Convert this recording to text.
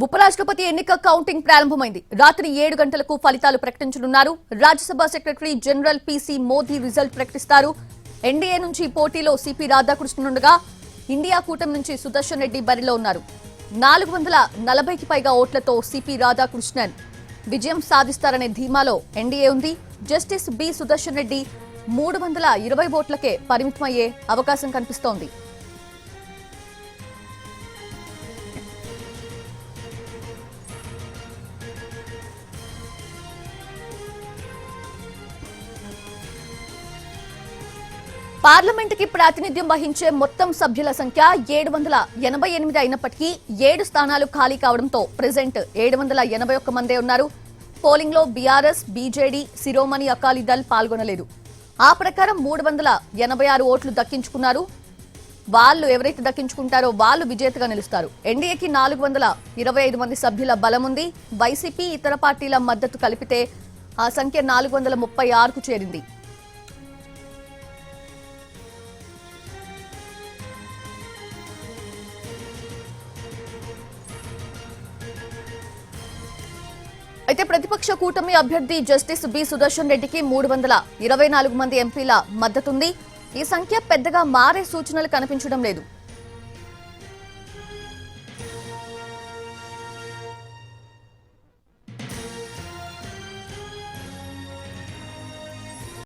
ఉపరాష్ట్రపతి ఎన్నిక కౌంటింగ్ ప్రారంభమైంది. రాత్రి 7 గంటలకు ఫలితాలు ప్రకటించనున్నారు. Rajya Sabha secretary general PC Mody result ప్రకటిస్తారు. ఎన్డీఏ నుంచి పోటీలో సిపి రాధాకృష్ణన్ ఉండగా ఇండియా కూటమి నుంచి సుదర్శన్ రెడ్డి బరిలో ఉన్నారు. 440కి పైగా ఓట్లతో సిపి రాధాకృష్ణన్ విజయం సాధిస్తారనే ధీమాలో ఎన్డీఏ ఉంది. జస్టిస్ బి సుదర్శన్ రెడ్డి 320 ఓట్లకే పరిమితమయ్యే అవకాశం కనిపిస్తోంది. పార్లమెంటుకి ప్రాతినిధ్యం వహించే మొత్తం సభ్యుల సంఖ్య 788 అయినప్పటికీ 7 స్థానాలు ఖాళీ కావడంతో ప్రెజెంట్ 781 మందే ఉన్నారు. పోలింగ్ లో బీఆర్ఎస్, బీజేడీ, శిరోమణి అకాలీ దళ్ పాల్గొనలేదు. ఆ ప్రకారం 386 ఓట్లు దక్కించుకున్నారు. వాళ్ళు ఎవరైతే దక్కించుకుంటారో వాళ్ళు విజేతగా నిలుస్తారు. ఎన్డీఏకి 425 మంది సభ్యుల బలం ఉంది. వైసీపీ, ఇతర పార్టీల మద్దతు కలిపితే ఆ సంఖ్య 436కు చేరింది. అయితే ప్రతిపక్ష కూటమి అభ్యర్థి జస్టిస్ బి సుదర్శన్ రెడ్డికి 324 మంది ఎంపీల మద్దతుంది. ఈ సంఖ్య పెద్దగా మారే సూచనలు కనిపించడం లేదు.